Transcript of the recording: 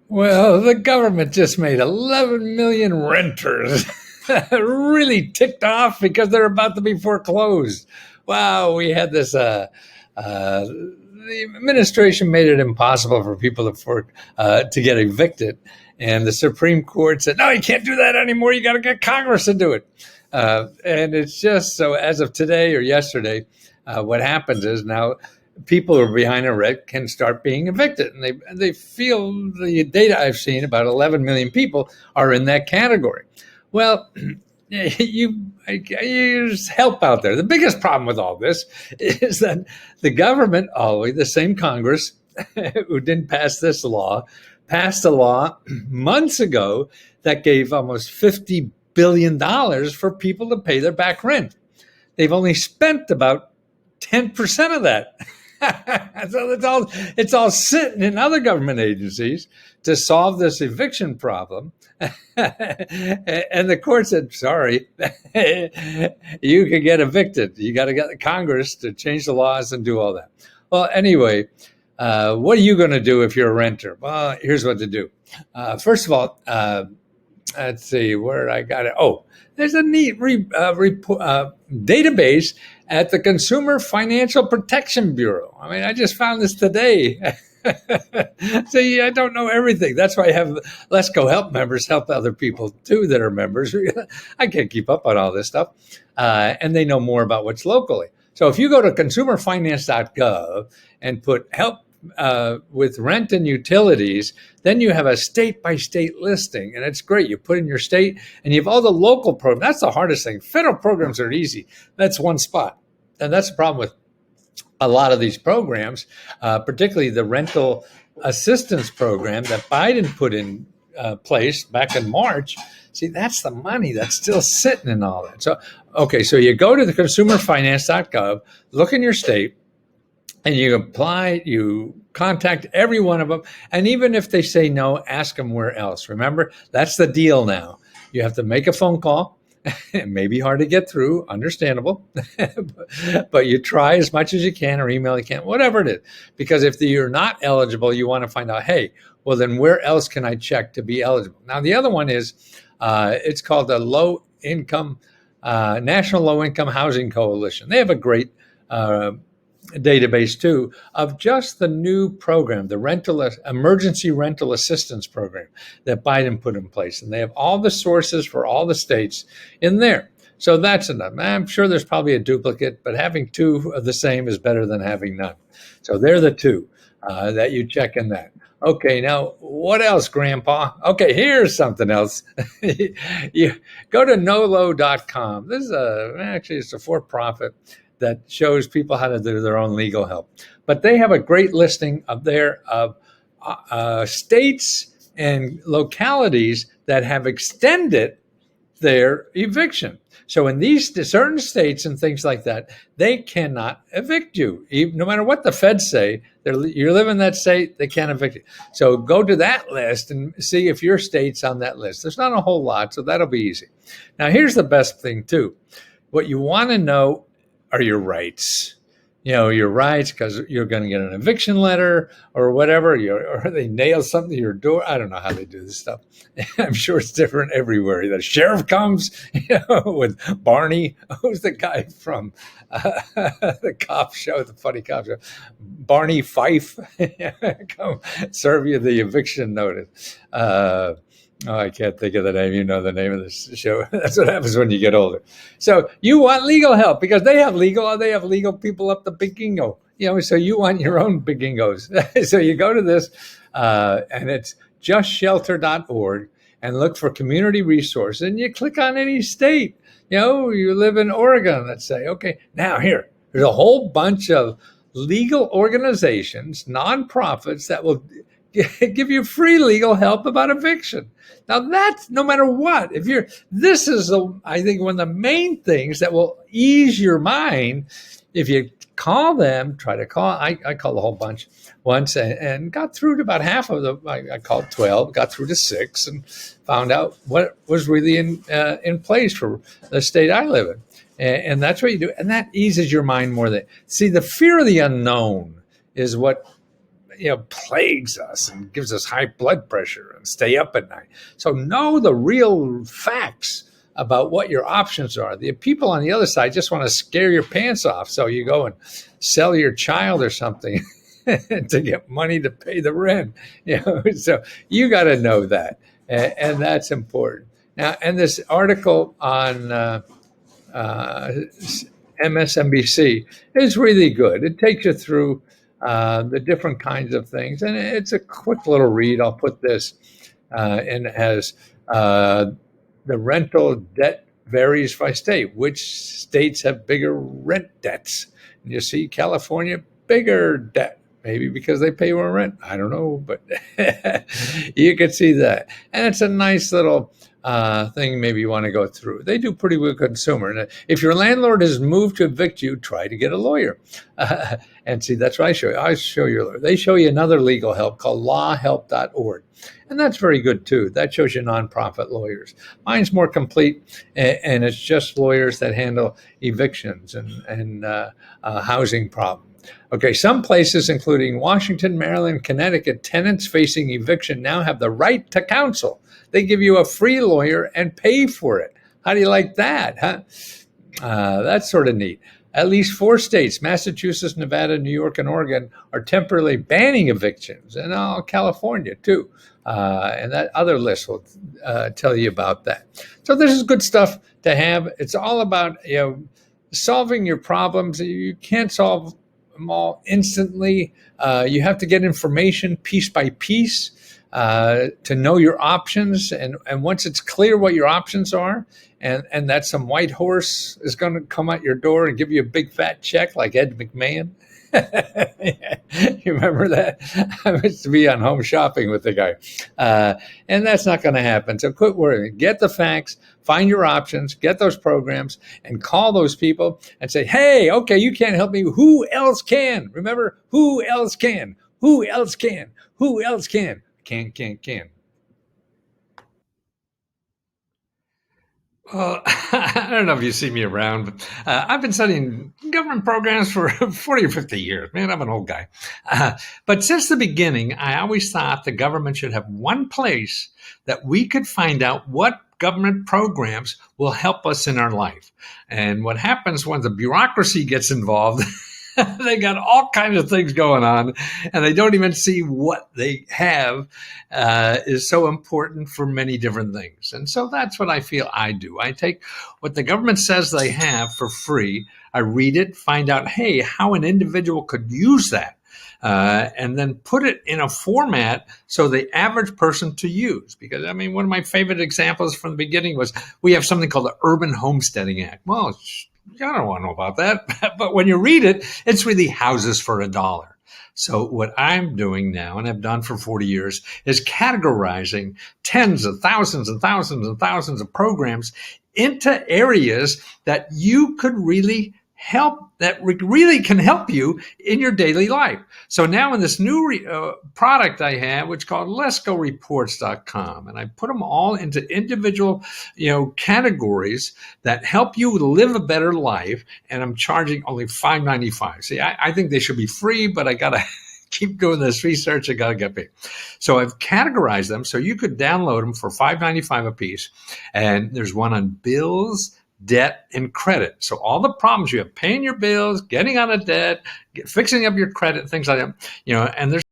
Well, the government just made 11 million renters really ticked off because they're about to be foreclosed. Wow, we had this. The administration made it impossible for people to get evicted, and the Supreme Court said, "No, you can't do that anymore. You got to get Congress to do it." And it's just so. As of today or yesterday, what happens is now people who are behind a rent can start being evicted, and they feel the data I've seen about 11 million people are in that category. Well, there's help out there. The biggest problem with all this is that the government, always the same Congress who didn't pass this law, passed a law months ago that gave almost $50 billion for people to pay their back rent. They've only spent about 10% of that. So it's all sitting in other government agencies to solve this eviction problem. And the court said, sorry, you can get evicted. You got to get the Congress to change the laws and do all that. Well, anyway, what are you going to do if you're a renter? Well, here's what to do. First of all, let's see where I got it. Oh, there's a neat database at the Consumer Financial Protection Bureau. I mean, I just found this today. See, I don't know everything. That's why I have Let's Go Help members help other people too that are members. I can't keep up on all this stuff. And they know more about what's locally. So if you go to consumerfinance.gov and put help with rent and utilities, then you have a state-by-state listing, and it's great. You put in your state, and you have all the local programs. That's the hardest thing. Federal programs are easy. That's one spot, and that's the problem with a lot of these programs, particularly the rental assistance program that Biden put in place back in March. See, that's the money that's still sitting in all that. So, okay, so you go to the consumerfinance.gov, look in your state, and you apply, you contact every one of them. And even if they say no, ask them where else. Remember, that's the deal now. You have to make a phone call. It may be hard to get through, understandable, but you try as much as you can, or email you can, whatever it is. Because if you're not eligible, you want to find out, hey, well, then where else can I check to be eligible? Now, the other one is, it's called the National Low Income Housing Coalition. They have a great database too of just the new program, the emergency rental assistance program that Biden put in place, and they have all the sources for all the states in there. So that's enough. I'm sure there's probably a duplicate, but having two of the same is better than having none. So they're the two that you check in that. Okay, now what else, Grandpa? Okay, here's something else. You go to nolo.com. This is actually it's a for-profit that shows people how to do their own legal help. But they have a great listing of states and localities that have extended their eviction. So in these certain states and things like that, they cannot evict you. No matter what the feds say, you live in that state, they can't evict you. So go to that list and see if your state's on that list. There's not a whole lot, so that'll be easy. Now, here's the best thing, too. What you want to know are your rights. Your rights, because you're going to get an eviction letter or whatever, or they nail something to your door. I don't know how they do this stuff. I'm sure it's different everywhere. The sheriff comes, with Barney. Who's the guy from the cop show, the funny cop show? Barney Fife. Come serve you the eviction notice. I can't think of the name. You know the name of this show. That's what happens when you get older. So you want legal help because they have legal people up the big gingo. So you want your own big gingos. So you go to this, and it's justshelter.org, and look for community resources, and you click on any state. You live in Oregon, let's say. Okay, now there's a whole bunch of legal organizations, nonprofits that will give you free legal help about eviction. Now that's no matter what. This is I think one of the main things that will ease your mind. If you call them, try to call. I called a whole bunch once and got through to about half of them. I called 12, got through to 6, and found out what was really in place for the state I live in. And that's what you do. And that eases your mind more than. See, the fear of the unknown is what plagues us and gives us high blood pressure and stay up at night. So know the real facts about what your options are. The people on the other side just want to scare your pants off. So you go and sell your child or something to get money to pay the rent. So you got to know that, and that's important. Now, and this article on MSNBC is really good. It takes you through the different kinds of things, and it's a quick little read. I'll put this, and it has the rental debt varies by state. Which states have bigger rent debts? And you see California, bigger debt, maybe because they pay more rent. I don't know, but you can see that. And it's a nice little thing maybe you want to go through. They do pretty good consumer. And if your landlord has moved to evict you, try to get a lawyer. And see, that's what I show you. I show you a lawyer. They show you another legal help called Lawhelp.org. And that's very good too. That shows you nonprofit lawyers. Mine's more complete, and it's just lawyers that handle evictions and housing problems. Okay, some places, including Washington, Maryland, Connecticut, tenants facing eviction now have the right to counsel. They give you a free lawyer and pay for it. How do you like that, huh? That's sort of neat. At least 4 states, Massachusetts, Nevada, New York, and Oregon, are temporarily banning evictions, and California too. And that other list will tell you about that. So this is good stuff to have. It's all about solving your problems. You can't solve them all instantly. You have to get information piece by piece to know your options. And once it's clear what your options are, and that some white horse is going to come out your door and give you a big fat check like Ed McMahon. You remember that? I used to be on Home Shopping with the guy. And that's not going to happen. So quit worrying. Get the facts, find your options, get those programs, and call those people and say, hey, okay, you can't help me. Who else can? Remember, who else can? Who else can? Who else can? Can. Well, I don't know if you see me around, but I've been studying government programs for 40 or 50 years. Man, I'm an old guy. But since the beginning, I always thought the government should have one place that we could find out what government programs will help us in our life. And what happens when the bureaucracy gets involved, they got all kinds of things going on, and they don't even see what they have is so important for many different things. And so that's what I feel I do. I take what the government says they have for free. I read it, find out, hey, how an individual could use that, and then put it in a format so the average person to use. Because, I mean, one of my favorite examples from the beginning was we have something called the Urban Homesteading Act. Well, I don't want to know about that. But when you read it, it's really houses for $1. So what I'm doing now, and I've done for 40 years, is categorizing tens of thousands and thousands and thousands of programs into areas that you could really help, that really can help you in your daily life. So now in this new product I have, which is called letsgoreports.com, and I put them all into individual, categories that help you live a better life. And I'm charging only $5.95. See, I think they should be free, but I got to keep doing this research. I got to get paid. So I've categorized them so you could download them for $5.95 a piece. And there's one on bills, debt, and credit. So all the problems you have, paying your bills, getting out of debt, fixing up your credit, things like that, and there's